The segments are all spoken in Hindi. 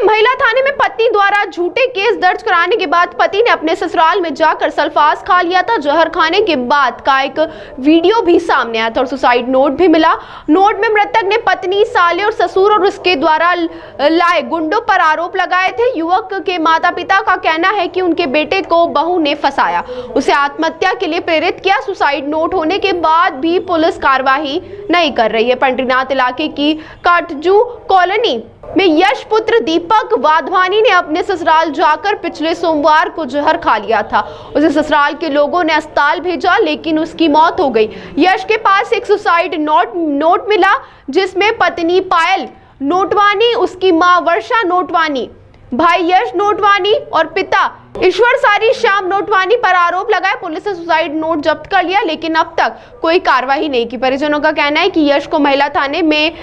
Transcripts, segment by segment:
महिला थाने में पत्नी द्वारा झूठे केस दर्ज कराने के बाद पति ने अपने ससुराल में जाकर सल्फास खा लिया था। जहर खाने के बाद का एक वीडियो भी सामने आया था और सुसाइड नोट भी मिला। नोट में मृतक ने पत्नी, साले और ससुर और उसके द्वारा लाए गुंडों पर आरोप लगाए थे। युवक के माता पिता का कहना है कि उनके बेटे को बहू ने फंसाया, उसे आत्महत्या के लिए प्रेरित किया। सुसाइड नोट होने के बाद भी पुलिस कार्रवाई नहीं कर रही है। पंडरीनाथ इलाके की काटजू कॉलोनी में यश पुत्र दीपक वाधवानी ने अपने ससुराल जाकर पिछले सोमवार को जहर खा लिया था। उसे ससुराल के लोगों ने अस्पताल भेजा लेकिन उसकी मौत हो गई। यश के पास एक सुसाइड नोट मिला जिसमें पत्नी पायल नोटवानी, उसकी मां वर्षा नोटवानी, भाई यश नोटवानी और पिता ईश्वर सारी श्याम नोटवानी पर आरोप लगाए। पुलिस ने सुसाइड नोट जब्त कर लिया लेकिन अब तक कोई कार्रवाई नहीं की। परिजनों का कहना है कि यश को महिला थाने में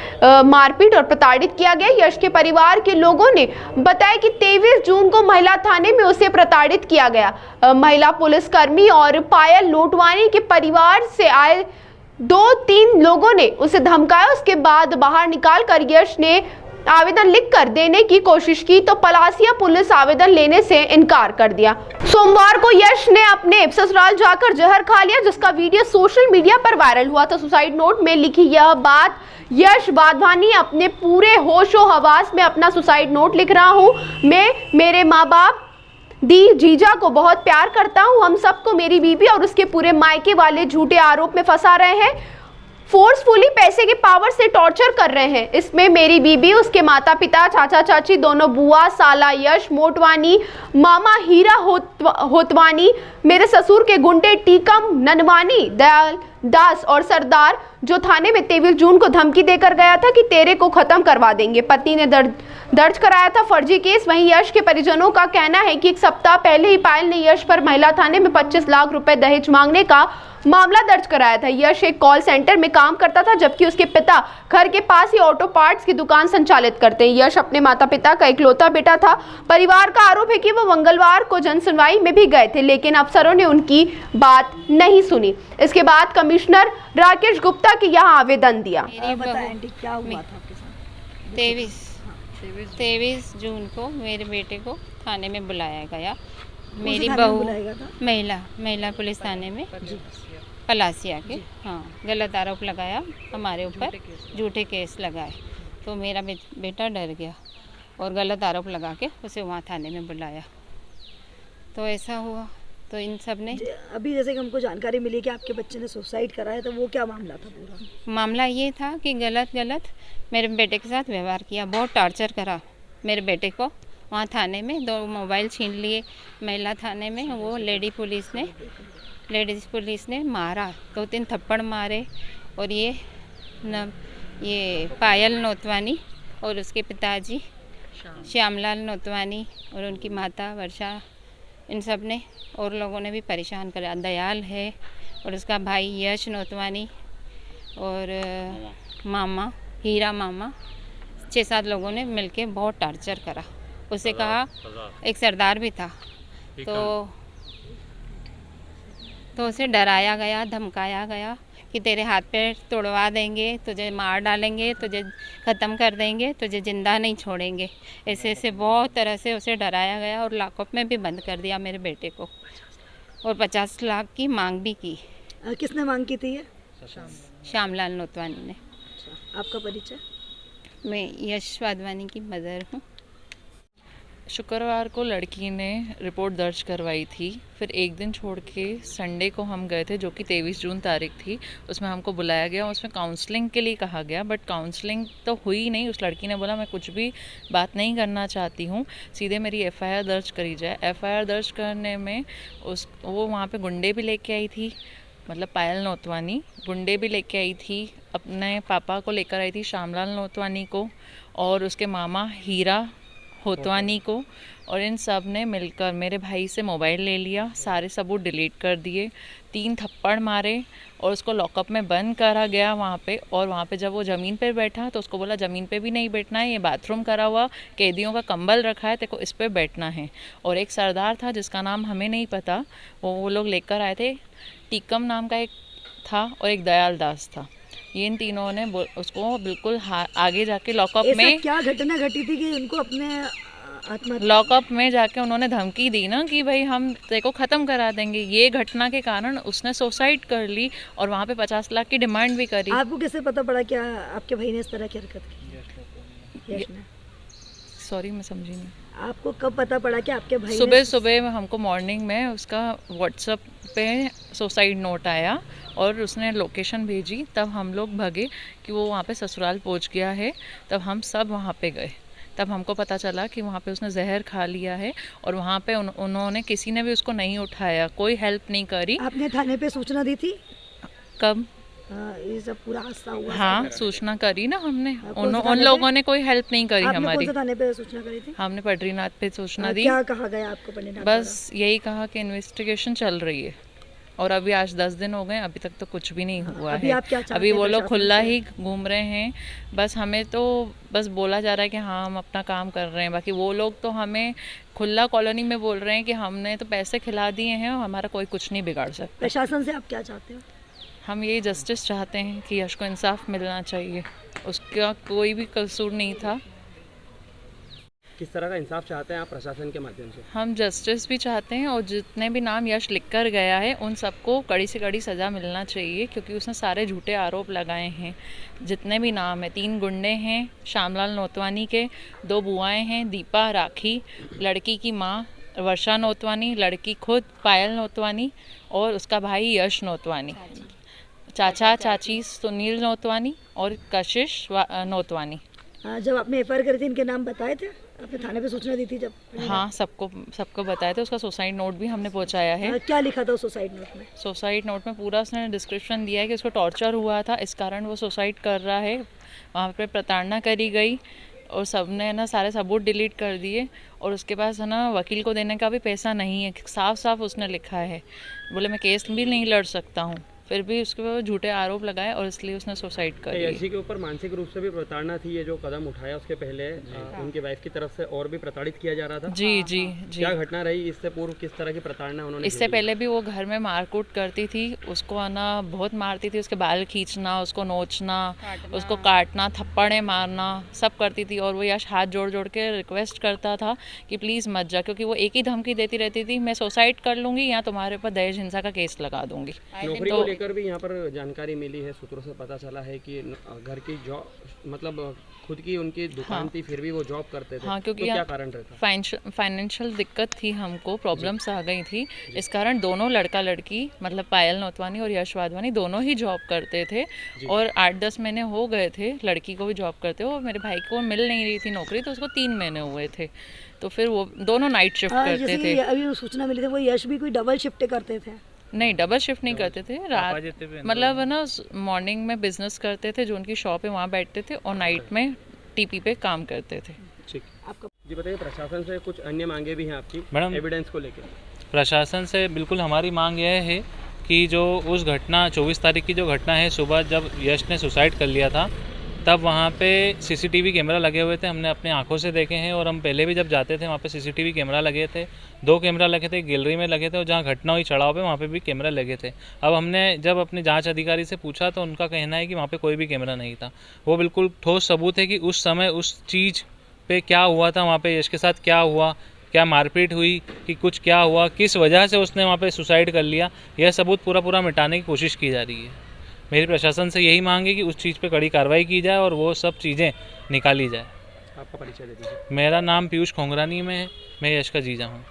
मारपीट और प्रताड़ित किया गया। यश के परिवार के लोगों ने बताया कि 23 जून को महिला थाने में उसे प्रताड़ित किया गया। महिला पुलिसकर्मी और पायल नोटवानी के परिवार से आए 2-3 लोगों ने उसे धमकाया। उसके बाद बाहर निकाल कर यश ने आवेदन लिखकर देने की कोशिश की तो पलासिया पुलिस आवेदन लेने से इनकार कर दिया। सोमवार को यश ने अपने ससुराल जाकर जहर खा लिया जिसका वीडियो सोशल मीडिया पर वायरल हुआ था। सुसाइड नोट में लिखी यह बात, यश वाधवानी अपने पूरे होशो हवास में अपना सुसाइड नोट लिख रहा हूँ। मैं मेरे माँ बाप दी जीजा को बहुत प्यार करता हूँ। हम सबको मेरी बीबी और उसके पूरे मायके वाले झूठे आरोप में फंसा रहे हैं, फोर्सफुली पैसे के पावर से टॉर्चर कर रहे हैं। इसमें मेरी बीबी, उसके माता पिता, चाचा चाची, दोनों बुआ, साला यश मोटवानी, मामा हीरा होतवानी, मेरे ससुर के गुंडे टीकम ननवानी, दयाल दास और सरदार जो थाने में 23 जून को धमकी देकर गया था कि तेरे को खत्म करवा देंगे। पत्नी ने दर्ज कराया था फर्जी केस। वहीं यश के परिजनों का कहना है कि एक सप्ताह पहले ही पायल ने यश पर महिला थाने में 25 लाख रुपए दहेज मांगने का मामला दर्ज कराया था। यश एक कॉल सेंटर में काम करता था जबकि उसके पिता घर के पास ही ऑटो पार्ट्स की दुकान संचालित करते हैं। यश अपने माता पिता का इकलौता बेटा था। परिवार का आरोप है कि वो मंगलवार को जनसुनवाई में भी गए थे लेकिन अफसरों ने उनकी बात नहीं सुनी। इसके बाद कमिश्नर राकेश गुप्ता के यहाँ आवेदन दिया। क्या हुआ था आपके साथ? 23 जून को मेरे बेटे को थाने में बुलाया गया। मेरी बहू महिला पुलिस थाने में पलासिया के, हाँ, गलत आरोप लगाया हमारे ऊपर, झूठे केस लगाए। तो मेरा बेटा डर गया और गलत आरोप लगा के उसे वहाँ थाने में बुलाया। तो ऐसा हुआ। तो इन सब ने अभी जैसे कि हमको जानकारी मिली कि आपके बच्चे ने सुसाइड करा है, तो वो क्या मामला था? पूरा मामला ये था कि गलत मेरे बेटे के साथ व्यवहार किया, बहुत टॉर्चर करा मेरे बेटे को। वहाँ थाने में 2 मोबाइल छीन लिए। महिला थाने में वो लेडीज़ पुलिस ने मारा, 2-3 थप्पड़ मारे। और ये पायल नोतवानी और उसके पिताजी श्यामलाल नोतवानी और उनकी माता वर्षा, इन सब ने और लोगों ने भी परेशान करा। दयाल है और उसका भाई यश नोतवानी और मामा हीरा मामा, 6-7 लोगों ने मिलके बहुत टॉर्चर करा। उसे कहा, एक सरदार भी था, तो उसे डराया गया, धमकाया गया कि तेरे हाथ पैर तोड़वा देंगे, तुझे मार डालेंगे, तुझे ख़त्म कर देंगे, तुझे ज़िंदा नहीं छोड़ेंगे। ऐसे बहुत तरह से उसे डराया गया और लॉकअप में भी बंद कर दिया मेरे बेटे को। और 50 लाख की मांग भी की। किसने मांग की थी ये? श्यामलाल नोतवानी ने। आपका परिचय? मैं यश वाधवानी की मदर हूँ। शुक्रवार को लड़की ने रिपोर्ट दर्ज करवाई थी। फिर एक दिन छोड़ के संडे को हम गए थे, जो कि 23 जून तारीख थी। उसमें हमको बुलाया गया, उसमें काउंसलिंग के लिए कहा गया, बट काउंसलिंग तो हुई नहीं। उस लड़की ने बोला मैं कुछ भी बात नहीं करना चाहती हूँ, सीधे मेरी FIR दर्ज करी जाए। FIR दर्ज करने में वो वहाँ पे गुंडे भी लेके आई थी, मतलब पायल नोतवानी गुंडे भी लेके आई थी, अपने पापा को लेकर आई थी श्यामलाल नोतवानी को और उसके मामा हीरा होतवानी को। और इन सब ने मिलकर मेरे भाई से मोबाइल ले लिया, सारे सबूत डिलीट कर दिए, 3 थप्पड़ मारे और उसको लॉकअप में बंद करा गया वहाँ पे। और वहाँ पे जब वो ज़मीन पे बैठा तो उसको बोला ज़मीन पे भी नहीं बैठना है, ये बाथरूम करा हुआ कैदियों का कंबल रखा है, तेको इस पे बैठना है। और एक सरदार था जिसका नाम हमें नहीं पता, वो लोग लेकर आए थे, टीकम नाम का एक था और एक दयाल दास था। ये इन तीनों ने उसको बिल्कुल आगे जाके लॉकअप में। क्या घटना घटी थी कि उनको अपने आत्महत्या लॉकअप में जाके उन्होंने धमकी दी ना कि भाई हम तेरे को ख़त्म करा देंगे। ये घटना के कारण उसने सुसाइड कर ली और वहाँ पे 50 लाख की डिमांड भी करी। आपको कैसे पता पड़ा कि आपके भाई ने इस तरह की हरकत की? यश ने। सॉरी मैं समझी नहीं। आपको कब पता पड़ा कि आपके भाई सुबह सुबह हमको मॉर्निंग में उसका व्हाट्सएप पे सुसाइड नोट आया और उसने लोकेशन भेजी, तब हम लोग भागे कि वो वहाँ पे ससुराल पहुँच गया है। तब हम सब वहाँ पे गए, तब हमको पता चला कि वहाँ पे उसने जहर खा लिया है और वहाँ पे उन्होंने किसी ने भी उसको नहीं उठाया, कोई हेल्प नहीं करी। आपने थाने पे सूचना दी थी? कब? ये सब पूरा हादसा हुआ? हाँ सूचना करी ना हमने। कौन से उन लोगों ने कोई हेल्प नहीं करी आपने हमारी। कौन से थाने पे सूचना करी थी? हमने पडरीनाथ पे सूचना दी। क्या कहा गया आपको पडरीनाथ? बस यही कहा कि इन्वेस्टिगेशन चल रही है और अभी आज 10 दिन हो गए, अभी तक तो कुछ भी नहीं हुआ अभी है। आप क्या चाहते अभी हैं वो लोग प्रशासन खुला से? ही घूम रहे हैं। बस हमें तो बस बोला जा रहा है कि हाँ हम अपना काम कर रहे हैं, बाकी वो लोग तो हमें खुला कॉलोनी में बोल रहे हैं कि हमने तो पैसे खिला दिए हैं और हमारा कोई कुछ नहीं बिगाड़ सकता। प्रशासन से आप क्या चाहते हो? हम ये जस्टिस चाहते हैं कि यश को इंसाफ मिलना चाहिए, उसका कोई भी कसूर नहीं था। किस तरह का इंसाफ चाहते हैं आप प्रशासन के माध्यम से? हम जस्टिस भी चाहते हैं और जितने भी नाम यश लिख कर गया है उन सबको कड़ी से कड़ी सज़ा मिलना चाहिए, क्योंकि उसने सारे झूठे आरोप लगाए हैं। जितने भी नाम हैं, 3 गुंडे हैं श्यामलाल नोतवानी के, 2 बुआएं हैं दीपा राखी, लड़की की माँ वर्षा नोतवानी, लड़की खुद पायल नोतवानी और उसका भाई यश नोतवानी, चाचा चाची सुनील नोतवानी और कशिश नोतवानी। जब आपने एफआईआर करी थी इनके नाम बताए थे? आपने थाने पे सूचना दी थी जब? हाँ सबको बताया था। उसका सुसाइड नोट भी हमने पहुंचाया है। क्या लिखा था उस सुसाइड नोट में? सुसाइड नोट में पूरा उसने डिस्क्रिप्शन दिया है कि उसको टॉर्चर हुआ था, इस कारण वो सुसाइड कर रहा है। वहाँ पे प्रताड़ना करी गई और सबने ना सारे सबूत डिलीट कर दिए और उसके पास है ना वकील को देने का भी पैसा नहीं है। साफ साफ उसने लिखा है, बोले मैं केस भी नहीं लड़ सकता हूँ, फिर भी उसके ऊपर झूठे आरोप लगाए और इसलिए उसने सुसाइड कर लिया। यश के ऊपर मानसिक रूप से भी प्रताड़ना थी, ये जो कदम उठाया उसके पहले उनकी वाइफ की तरफ से और भी प्रताड़ित किया जा रहा था? जी जी जी। क्या घटना रही इससे पूर्व, किस तरह की प्रताड़ना उन्होंने? इससे पहले भी वो घर में मारकूट करती थी, उसको आना बहुत मारती थी, उसके बाल खींचना, उसको नोचना, उसको काटना, थप्पड़े मारना सब करती थी। और वो यश हाथ जोड़ जोड़ के रिक्वेस्ट करता था कि प्लीज़ मत जा, क्योंकि वो एक ही धमकी देती रहती थी, मैं सुसाइड कर लूँगी या तुम्हारे ऊपर दहेज हिंसा का केस लगा दूँगी। नौकरी को लेकर भी यहाँ पर जानकारी मिली है, सूत्रों से पता चला है कि घर की जॉब मतलब खुद की उनकी दुकान थी, फिर भी वो जॉब करते थे। हाँ, क्योंकि तो क्या कारण रहता? फाइनेंशियल दिक्कत थी, हमको प्रॉब्लम्स आ गई थी, इस कारण दोनों लड़का लड़की मतलब पायल नोतवानी और यश वाधवानी दोनों ही जॉब करते थे और 8-10 महीने हो गए थे लड़की को भी जॉब करते हो। मेरे भाई को मिल नहीं रही थी नौकरी, तो उसको 3 महीने हुए थे, तो फिर वो दोनों नाइट शिफ्ट करते थे। अभी सूचना मिली थी वो यश भी कोई डबल शिफ्ट करते थे? नहीं, डबल शिफ्ट नहीं करते थे। रात मतलब है ना मॉर्निंग में बिजनेस करते थे, जो उनकी शॉप है वहाँ बैठते थे और नाइट में टीपी पे काम करते थे। ठीक, आपका जी बताइए। प्रशासन से कुछ अन्य मांगे भी हैं आपकी मैडम? एविडेंस को लेकर प्रशासन से बिल्कुल हमारी मांग यह है कि जो उस घटना 24 तारीख की जो घटना है, सुबह जब यश ने सुसाइड कर लिया था तब वहाँ पे सीसीटीवी कैमरा लगे हुए थे, हमने अपने आंखों से देखे हैं। और हम पहले भी जब जाते थे वहाँ पे सीसीटीवी कैमरा लगे थे, 2 कैमरा लगे थे, गैलरी में लगे थे और जहाँ घटना हुई चढ़ाव पे वहाँ पे भी कैमरा लगे थे। अब हमने जब अपने जांच अधिकारी से पूछा तो उनका कहना है कि वहाँ पे कोई भी कैमरा नहीं था। वो बिल्कुल ठोस सबूत है कि उस समय उस चीज़ पे क्या हुआ था, वहाँ पे यश के साथ क्या हुआ, क्या मारपीट हुई कि कुछ क्या हुआ, किस वजह से उसने वहाँ पे सुसाइड कर लिया, यह सबूत पूरा मिटाने की कोशिश की जा रही है। मेरी प्रशासन से यही मांग है कि उस चीज़ पे कड़ी कार्रवाई की जाए और वो सब चीज़ें निकाली जाए। आपका परिचय दे दीजिए। मेरा नाम पीयूष खोंगरानी में है, मैं यश का जीजा हूँ।